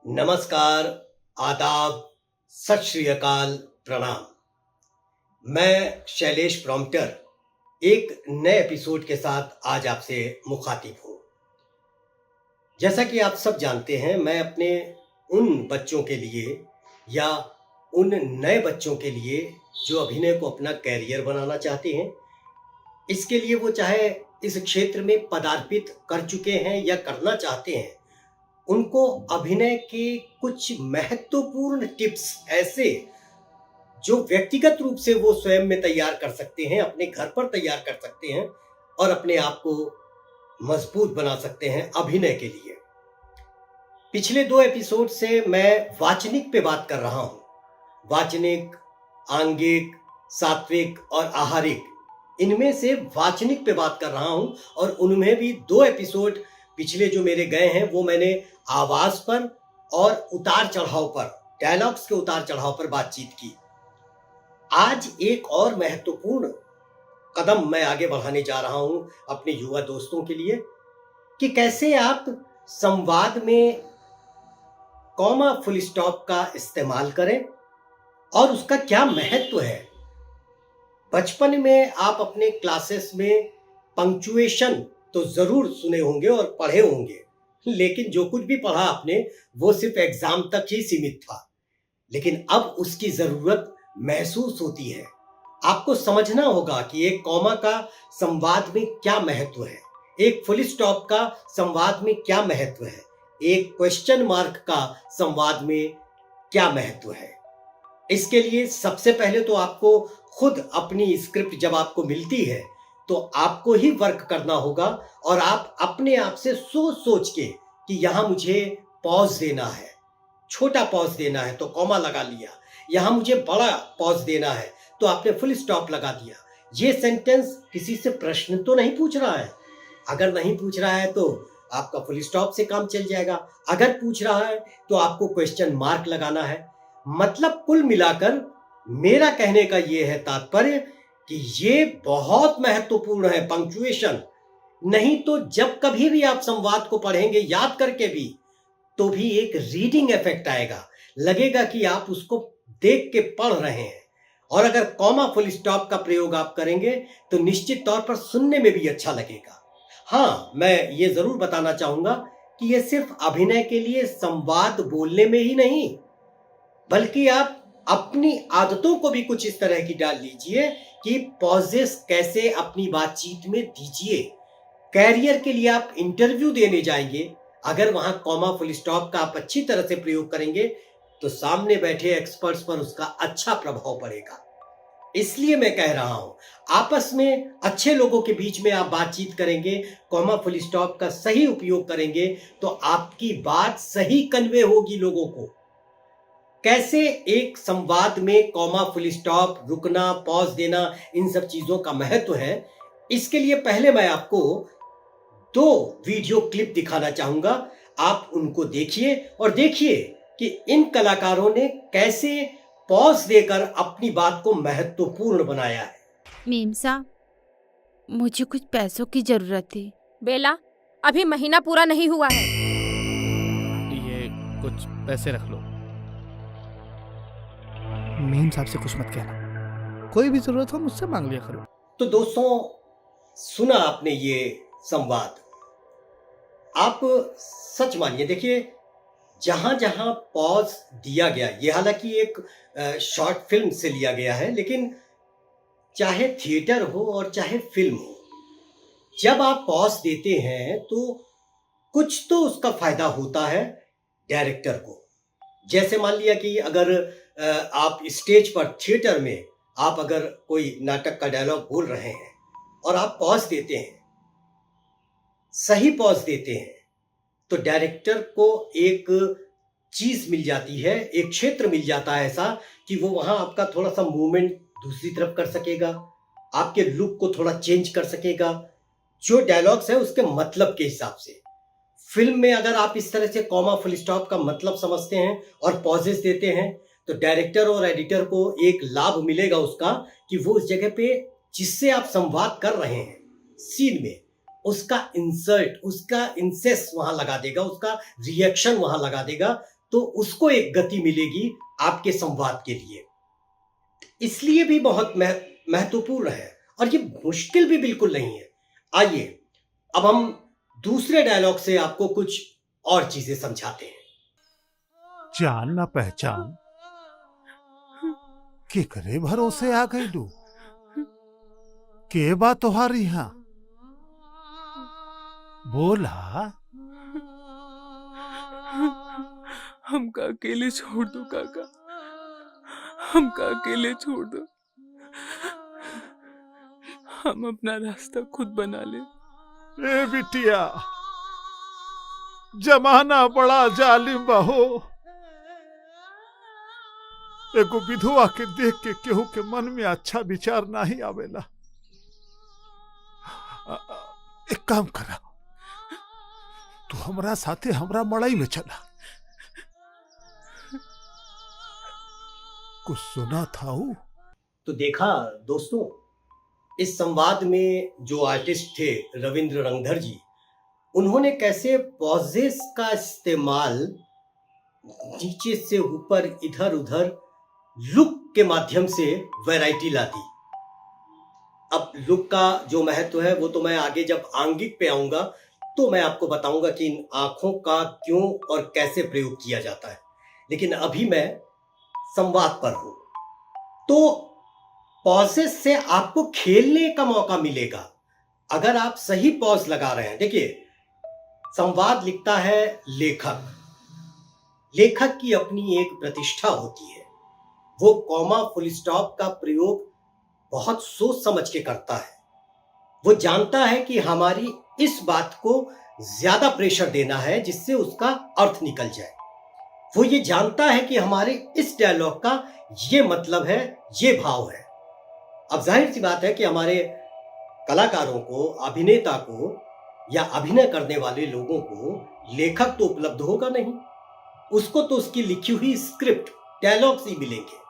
नमस्कार, आदाब, सत श्री अकाल, प्रणाम। मैं शैलेश प्रॉम्प्टर एक नए एपिसोड के साथ आज आपसे मुखातिब हूँ। जैसा कि आप सब जानते हैं, मैं अपने उन बच्चों के लिए या उन नए बच्चों के लिए जो अभिनय को अपना कैरियर बनाना चाहते हैं, इसके लिए वो चाहे इस क्षेत्र में पदार्पित कर चुके हैं या करना चाहते हैं, उनको अभिनय के कुछ महत्वपूर्ण टिप्स ऐसे जो व्यक्तिगत रूप से वो स्वयं में तैयार कर सकते हैं, अपने घर पर तैयार कर सकते हैं और अपने आप को मजबूत बना सकते हैं अभिनय के लिए। पिछले 2 एपिसोड से मैं वाचनिक पे बात कर रहा हूं। वाचनिक, आंगिक, सात्विक और आहारिक, इनमें से वाचनिक पे बात कर रहा हूं और उनमें भी 2 एपिसोड पिछले जो मेरे गए हैं वो मैंने आवाज पर और उतार चढ़ाव पर, डायलॉग्स के उतार चढ़ाव पर बातचीत की। आज एक और महत्वपूर्ण कदम मैं आगे बढ़ाने जा रहा हूं अपने युवा दोस्तों के लिए कि कैसे आप संवाद में कॉमा फुल स्टॉप का इस्तेमाल करें और उसका क्या महत्व है। बचपन में आप अपने क्लासेस में पंक्चुएशन तो जरूर सुने होंगे और पढ़े होंगे, लेकिन जो कुछ भी पढ़ा आपने वो सिर्फ एग्जाम तक ही सीमित था। लेकिन अब उसकी जरूरत महसूस होती है। आपको समझना होगा कि एक कॉमा का संवाद में क्या महत्व है, एक फुल स्टॉप का संवाद में क्या महत्व है, एक क्वेश्चन मार्क का संवाद में क्या महत्व है। इसके लिए सबसे पहले तो आपको खुद अपनी स्क्रिप्ट जब आपको मिलती है तो आपको ही वर्क करना होगा और आप अपने आप से सोच सोच के कि यहां मुझे पॉज देना है, छोटा पॉज देना है तो कॉमा लगा लिया, यहां मुझे बड़ा पॉज देना है तो आपने फुल स्टॉप लगा दिया। ये सेंटेंस किसी से प्रश्न तो नहीं पूछ रहा है। अगर नहीं पूछ रहा है तो आपका फुल स्टॉप से काम चल जाएगा। अगर पूछ रहा है तो आपको क्वेश्चन मार्क लगाना है। मतलब कुल मिलाकर मेरा कहने का ये है तात्पर्य कि ये बहुत महत्वपूर्ण है पंक्चुएशन। नहीं तो जब कभी भी आप संवाद को पढ़ेंगे याद करके भी, तो भी एक रीडिंग इफेक्ट आएगा, लगेगा कि आप उसको देख के पढ़ रहे हैं। और अगर कॉमा फुल स्टॉप का प्रयोग आप करेंगे तो निश्चित तौर पर सुनने में भी अच्छा लगेगा। हाँ, मैं ये जरूर बताना चाहूंगा कि ये सिर्फ अभिनय के लिए संवाद बोलने में ही नहीं, बल्कि आप अपनी आदतों को भी कुछ इस तरह की डाल लीजिए कि पॉजेस कैसे अपनी बातचीत में दीजिए। कैरियर के लिए आप इंटरव्यू देने जाएंगे, अगर वहां कॉमा फुल स्टॉप का आप अच्छी तरह से प्रयोग करेंगे तो सामने बैठे एक्सपर्ट्स पर उसका अच्छा प्रभाव पड़ेगा। इसलिए मैं कह रहा हूं, आपस में अच्छे लोगों के बीच में आप बातचीत करेंगे, कॉमा फुल स्टॉप का सही उपयोग करेंगे तो आपकी बात सही कन्वे होगी लोगों को। कैसे एक संवाद में कॉमा फुल स्टॉप, रुकना, पॉज देना, इन सब चीजों का महत्व है, इसके लिए पहले मैं आपको 2 वीडियो क्लिप दिखाना चाहूंगा। आप उनको देखिए और देखिए कि इन कलाकारों ने कैसे पॉज देकर अपनी बात को महत्वपूर्ण बनाया है। मेम साहब, मुझे कुछ पैसों की जरूरत थी। बेला, अभी महीना पूरा नहीं हुआ है। ये कुछ पैसे रख लो। मेम साहब से कुछ मत कहना, कोई भी जरूरत हो मुझसे मांग लिया करो। तो दोस्तों, सुना आपने ये संवाद। आप सच मानिए, देखिए जहां जहां पॉज दिया गया, ये हालांकि एक शॉर्ट फिल्म से लिया गया है, लेकिन चाहे थिएटर हो और चाहे फिल्म हो, जब आप पॉज देते हैं तो कुछ तो उसका फायदा होता है डायरेक्टर को। जैसे मान लिया कि अगर आप स्टेज पर, थिएटर में आप अगर कोई नाटक का डायलॉग बोल रहे हैं और आप पॉज देते हैं, सही पॉज देते हैं, तो डायरेक्टर को एक चीज मिल जाती है, एक क्षेत्र मिल जाता है ऐसा कि वो वहां आपका थोड़ा सा मूवमेंट दूसरी तरफ कर सकेगा, आपके लुक को थोड़ा चेंज कर सकेगा, जो डायलॉग्स है उसके मतलब के हिसाब से। फिल्म में अगर आप इस तरह से कॉमा फुल स्टॉप का मतलब समझते हैं और पॉजेस देते हैं तो डायरेक्टर और एडिटर को एक लाभ मिलेगा उसका कि वो उस जगह पे जिससे आप संवाद कर रहे हैं सीन में, उसका इंसर्ट, उसका इंसेस वहां लगा देगा, उसका रिएक्शन वहां लगा देगा, तो उसको एक गति मिलेगी आपके संवाद के लिए। इसलिए भी बहुत महत्वपूर्ण है और ये मुश्किल भी बिल्कुल नहीं है। आइए अब हम दूसरे डायलॉग से आपको कुछ और चीजें समझाते हैं। जान ना पहचान केकरे भरोसे आ गई लू के बा तोहार यहाँ बोला। हमका अकेले छोड़ दो काका, हमका अकेले छोड़ दो, हम अपना रास्ता खुद बना ले। ए बिटिया, जमाना बड़ा जालिम बा हो। एगो विधवा के देख के केहू के मन में अच्छा विचार नहीं आवेला। एक काम करा, तू हमरा साथे हमरा मड़ई में चला। कुछ सुना था वो? तो देखा दोस्तों, इस संवाद में जो आर्टिस्ट थे रविंद्र रंगधर जी, उन्होंने कैसे पॉजेस का इस्तेमाल नीचे से ऊपर इधर उधर लुक के माध्यम से वैरायटी ला दी। अब लुक का जो महत्व है वो तो मैं आगे जब आंगिक पे आऊंगा तो मैं आपको बताऊंगा कि इन आंखों का क्यों और कैसे प्रयोग किया जाता है, लेकिन अभी मैं संवाद पर हूं। तो पॉजेस से आपको खेलने का मौका मिलेगा अगर आप सही पॉज लगा रहे हैं। देखिए, संवाद लिखता है लेखक। लेखक की अपनी एक प्रतिष्ठा होती है। वो कॉमा फुल स्टॉप का प्रयोग बहुत सोच समझ के करता है। वो जानता है कि हमारी इस बात को ज्यादा प्रेशर देना है जिससे उसका अर्थ निकल जाए। वो ये जानता है कि हमारे इस डायलॉग का ये मतलब है, ये भाव है। अब जाहिर सी बात है कि हमारे कलाकारों को, अभिनेता को या अभिनय करने वाले लोगों को लेखक तो उपलब्ध होगा नहीं। उसको तो उसकी लिखी हुई स्क्रिप्ट, डायलॉग्स ही मिलेंगे।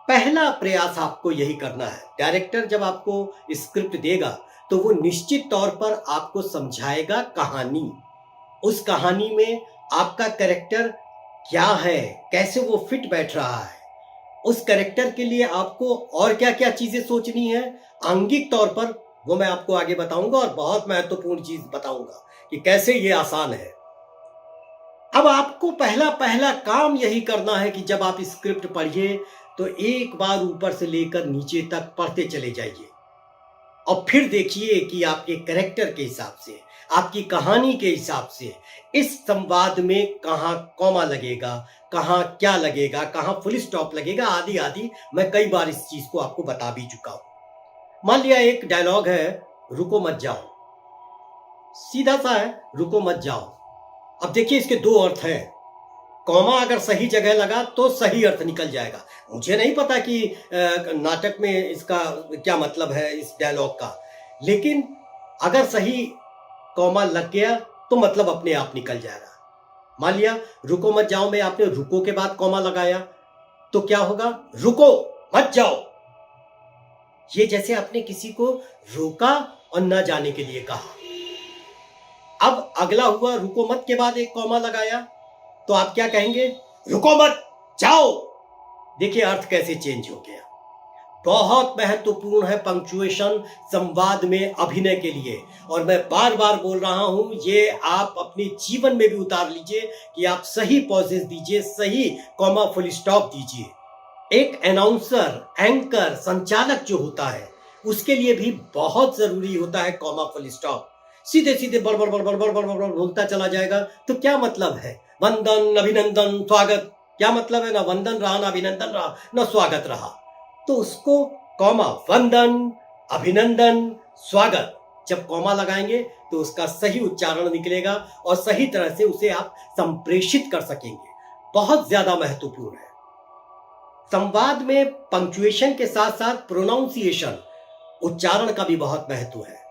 पहला प्रयास आपको यही करना है। डायरेक्टर जब आपको स्क्रिप्ट देगा तो वो निश्चित तौर पर आपको समझाएगा कहानी। उस कहानी में आपका कैरेक्टर क्या है, कैसे वो फिट बैठ रहा है, उस कैरेक्टर के लिए आपको और क्या क्या चीजें सोचनी है आंगिक तौर पर, वो मैं आपको आगे बताऊंगा। और बहुत महत्वपूर्ण चीज बताऊंगा कि कैसे ये आसान है। अब आपको पहला काम यही करना है कि जब आप स्क्रिप्ट पढ़िए तो एक बार ऊपर से लेकर नीचे तक पढ़ते चले जाइए और फिर देखिए कि आपके कैरेक्टर के हिसाब से, आपकी कहानी के हिसाब से इस संवाद में कहाँ कॉमा लगेगा, कहाँ क्या लगेगा, कहाँ फुल स्टॉप लगेगा, आदि आदि। मैं कई बार इस चीज को आपको बता भी चुका हूं। मान लिया एक डायलॉग है, रुको मत जाओ, सीधा सा है, रुको मत जाओ। अब देखिए इसके दो अर्थ हैं। कॉमा अगर सही जगह लगा तो सही अर्थ निकल जाएगा। मुझे नहीं पता कि नाटक में इसका क्या मतलब है इस डायलॉग का, लेकिन अगर सही कॉमा लग गया तो मतलब अपने आप निकल जाएगा। मान लिया रुको मत जाओ में आपने रुको के बाद कॉमा लगाया तो क्या होगा, रुको मत जाओ। ये जैसे आपने किसी को रोका और न जाने के लिए कहा। अब अगला हुआ रुको मत के बाद एक कॉमा लगाया तो आप क्या कहेंगे, रुको मत जाओ। देखिए अर्थ कैसे चेंज हो गया। बहुत महत्वपूर्ण है पंक्चुएशन संवाद में अभिनय के लिए। और मैं बार बार बोल रहा हूं, ये आप अपने जीवन में भी उतार लीजिए कि आप सही पॉजेस दीजिए, सही कॉमा फुल स्टॉप दीजिए। एक अनाउंसर, एंकर, संचालक जो होता है उसके लिए भी बहुत जरूरी होता है कॉमा फुल स्टॉप। सीधे सीधे बड़बड़ बड़बड़ बड़बड़ बड़बड़ बोलता चला जाएगा तो क्या मतलब है, वंदन, अभिनंदन, स्वागत, क्या मतलब है, ना वंदन रहा, ना अभिनंदन रहा, ना स्वागत रहा। तो उसको कॉमा, वंदन, अभिनंदन, स्वागत, जब कॉमा लगाएंगे तो उसका सही उच्चारण निकलेगा और सही तरह से उसे आप संप्रेषित कर सकेंगे। बहुत ज्यादा महत्वपूर्ण है। संवाद में पंक्चुएशन के साथ साथ प्रोनाउंसिएशन, उच्चारण का भी बहुत महत्व है,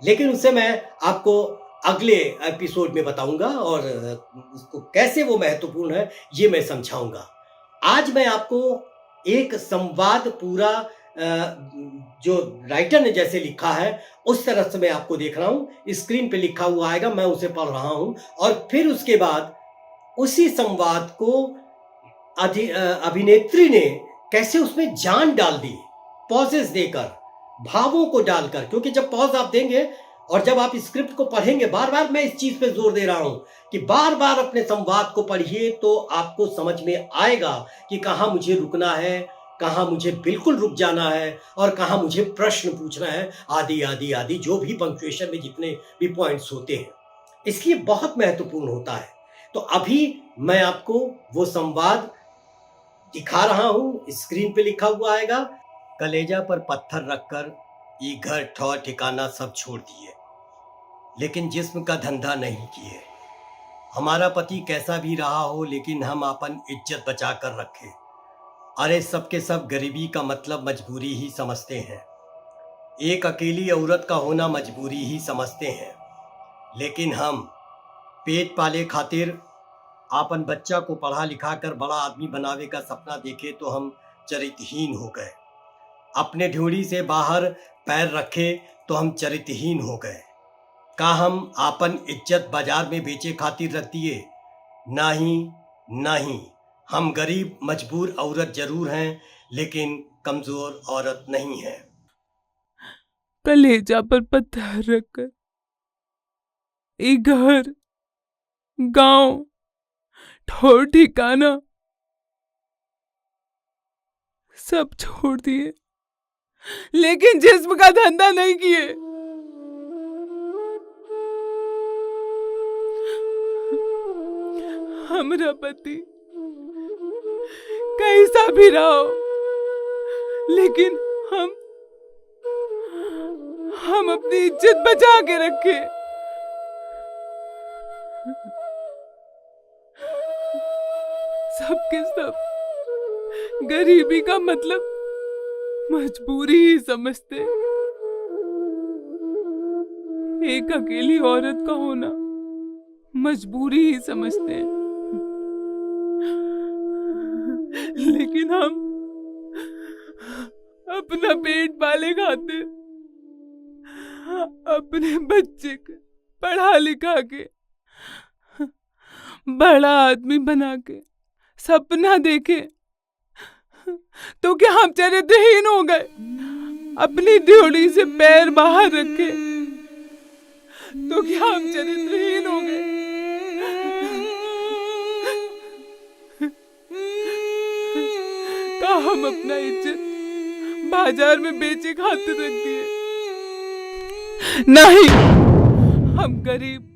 लेकिन उसे मैं आपको अगले एपिसोड में बताऊंगा और उसको कैसे वो महत्वपूर्ण है ये मैं समझाऊंगा। आज मैं आपको एक संवाद पूरा जो राइटर ने जैसे लिखा है उस तरह से मैं आपको देख रहा हूं। स्क्रीन पे लिखा हुआ आएगा, मैं उसे पढ़ रहा हूं और फिर उसके बाद उसी संवाद को अभिनेत्री ने कैसे उसमें जान डाल दी, पॉजेस देकर, भावों को डालकर। क्योंकि जब पॉज आप देंगे और जब आप स्क्रिप्ट को पढ़ेंगे, बार बार मैं इस चीज पे जोर दे रहा हूं कि बार बार अपने संवाद को पढ़िए, तो आपको समझ में आएगा कि कहां मुझे रुकना है, कहां मुझे बिल्कुल रुक जाना है और कहां मुझे प्रश्न पूछना है, आदि आदि आदि, जो भी पंक्चुएशन में जितने भी पॉइंट्स होते हैं। इसलिए बहुत महत्वपूर्ण होता है। तो अभी मैं आपको वो संवाद दिखा रहा हूं, स्क्रीन पे लिखा हुआ आएगा। कलेजा पर पत्थर रखकर ये घर ठौर ठिकाना सब छोड़ दिए, लेकिन जिस्म का धंधा नहीं किए। हमारा पति कैसा भी रहा हो, लेकिन हम अपन इज्जत बचा कर रखे। अरे सब के सब गरीबी का मतलब मजबूरी ही समझते हैं, एक अकेली औरत का होना मजबूरी ही समझते हैं। लेकिन हम पेट पाले खातिर आपन बच्चा को पढ़ा लिखा कर बड़ा आदमी बनावे का सपना देखे तो हम चरित्रहीन हो गए। अपने ढ्योड़ी से बाहर पैर रखे तो हम चरित्रहीन हो गए। का हम आपन इज्जत बाजार में बेचे खातिर रख दिए? नहीं नहीं, हम गरीब मजबूर औरत जरूर हैं, लेकिन कमजोर औरत नहीं है। कलेजा पर पत्थर रखकर एक घर, गांव, ठौर ठिकाना सब छोड़ दिए, लेकिन जिस्म का धंधा नहीं किए। हमारा पति कैसा भी रहा हो, लेकिन हम अपनी इज्जत बचा के रखे। सबके सब गरीबी का मतलब मजबूरी ही समझते। एक अकेली औरत का होना मजबूरी ही समझते हैं। लेकिन हम अपना पेट पाले खाते, अपने बच्चे को पढ़ा लिखा के बड़ा आदमी बना के सपना देखे, तो क्या हम चरित्रहीन हो गए? अपनी ड्योढ़ी से पैर बाहर रखे तो क्या हम चरित्रहीन हो गए? का हम अपना इज्जत बाजार में बेचे खातिर रख दिए? नहीं, हम गरीब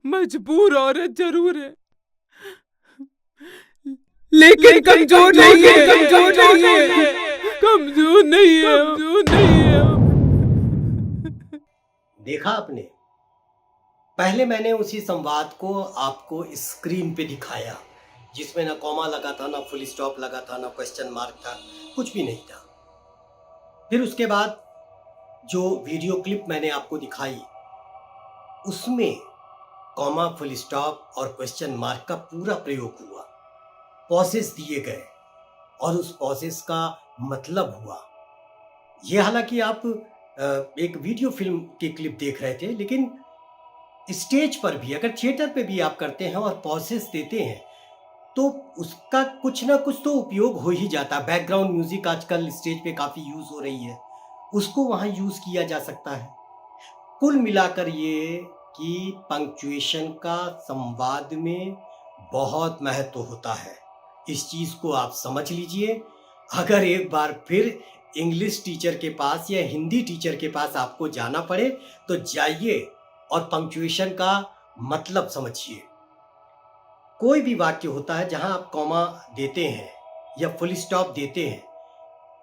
मजबूर औरत जरूर है, लेकिन कमजोर नहीं है, कमजोर नहीं है, कमजोर नहीं है, कमजोर नहीं है। देखा आपने? पहले मैंने उसी संवाद को आपको स्क्रीन पे दिखाया, जिसमें ना कॉमा लगा था, ना फुल स्टॉप लगा था, ना क्वेश्चन मार्क था, कुछ भी नहीं था। फिर उसके बाद जो वीडियो क्लिप मैंने आपको दिखाई, उसमें कॉमा, फुल स्टॉप और क्वेश्चन मार्क का पूरा प्रयोग हुआ, पॉसेस दिए गए और उस पॉसेस का मतलब हुआ। ये हालांकि आप एक वीडियो फिल्म की क्लिप देख रहे थे, लेकिन स्टेज पर भी, अगर थिएटर पे भी आप करते हैं और पॉसेस देते हैं, तो उसका कुछ ना कुछ तो उपयोग हो ही जाता है। बैकग्राउंड म्यूजिक आजकल स्टेज पे काफ़ी यूज़ हो रही है, उसको वहाँ यूज़ किया जा सकता है। कुल मिलाकर ये कि पंक्चुएशन का संवाद में बहुत महत्व होता है। इस चीज़ को आप समझ लीजिए। अगर एक बार फिर इंग्लिश टीचर के पास या हिंदी टीचर के पास आपको जाना पड़े तो जाइए और पंक्चुएशन का मतलब समझिए। कोई भी वाक्य होता है जहां आप कॉमा देते हैं या फुल स्टॉप देते हैं,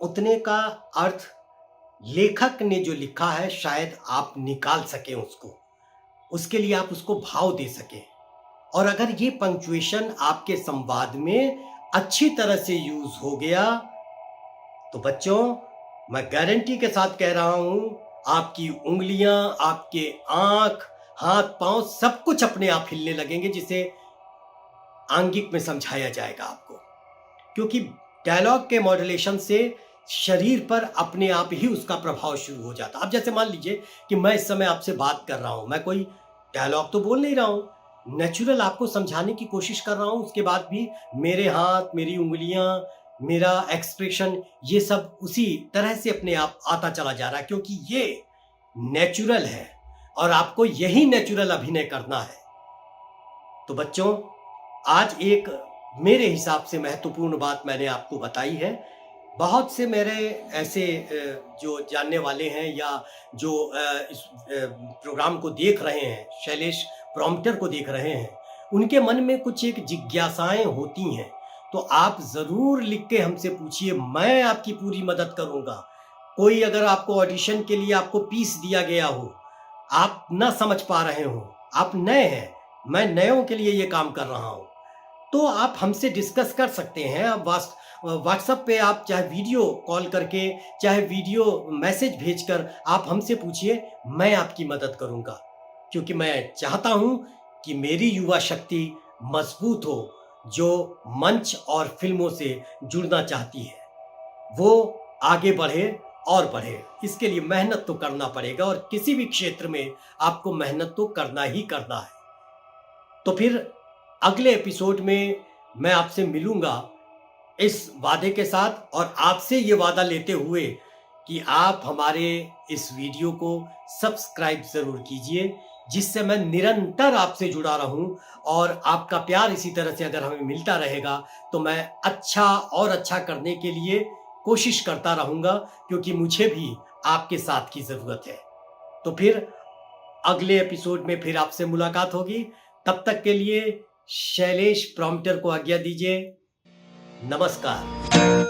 उतने का अर्थ लेखक ने जो लिखा है शायद आप निकाल सकें उसको, उसके लिए आप उसको भाव दे सकें। और अगर ये पंक्चुएशन आपके संवाद में अच्छी तरह से यूज हो गया तो बच्चों, मैं गारंटी के साथ कह रहा हूं, आपकी उंगलियां, आपके आंख, हाथ, पांव सब कुछ अपने आप हिलने लगेंगे, जिसे आंगिक में समझाया जाएगा आपको। क्योंकि डायलॉग के मॉड्यूलेशन से शरीर पर अपने आप ही उसका प्रभाव शुरू हो जाता। अब जैसे मान लीजिए कि मैं इस समय आपसे बात कर रहा हूं, मैं कोई डायलॉग तो बोल नहीं रहा हूं, नेचुरल आपको समझाने की कोशिश कर रहा हूं, उसके बाद भी मेरे हाथ, मेरी उंगलियां, मेरा एक्सप्रेशन ये सब उसी तरह से अपने आप आता चला जा रहा है, क्योंकि ये नेचुरल है और आपको यही नेचुरल अभिनय करना है। तो बच्चों, आज एक मेरे हिसाब से महत्वपूर्ण बात मैंने आपको बताई है। बहुत से मेरे ऐसे जो जानने वाले हैं या जो इस प्रोग्राम को देख रहे हैं, शैलेश प्रॉम्प्टर को देख रहे हैं, उनके मन में कुछ एक जिज्ञासाएं होती हैं। तो आप ज़रूर लिख के हमसे पूछिए, मैं आपकी पूरी मदद करूंगा। कोई अगर आपको ऑडिशन के लिए आपको पीस दिया गया हो, आप ना समझ पा रहे हो, आप नए हैं, मैं नयों के लिए ये काम कर रहा हूँ, तो आप हमसे डिस्कस कर सकते हैं। आप व्हाट्सएप पे आप चाहे वीडियो कॉल करके, चाहे वीडियो मैसेज भेजकर आप हमसे पूछिए, मैं आपकी मदद करूंगा। क्योंकि मैं चाहता हूं कि मेरी युवा शक्ति मजबूत हो, जो मंच और फिल्मों से जुड़ना चाहती है वो आगे बढ़े और बढ़े। इसके लिए मेहनत तो करना पड़ेगा और किसी भी क्षेत्र में आपको मेहनत तो करना ही करना है। तो फिर अगले एपिसोड में मैं आपसे मिलूंगा इस वादे के साथ, और आपसे ये वादा लेते हुए कि आप हमारे इस वीडियो को सब्सक्राइब ज़रूर कीजिए, जिससे मैं निरंतर आपसे जुड़ा रहूं। और आपका प्यार इसी तरह से अगर हमें मिलता रहेगा तो मैं अच्छा और अच्छा करने के लिए कोशिश करता रहूंगा, क्योंकि मुझे भी आपके साथ की ज़रूरत है। तो फिर अगले एपिसोड में फिर आपसे मुलाकात होगी। तब तक के लिए शैलेश प्रॉम्प्टर को आज्ञा दीजिए। नमस्कार।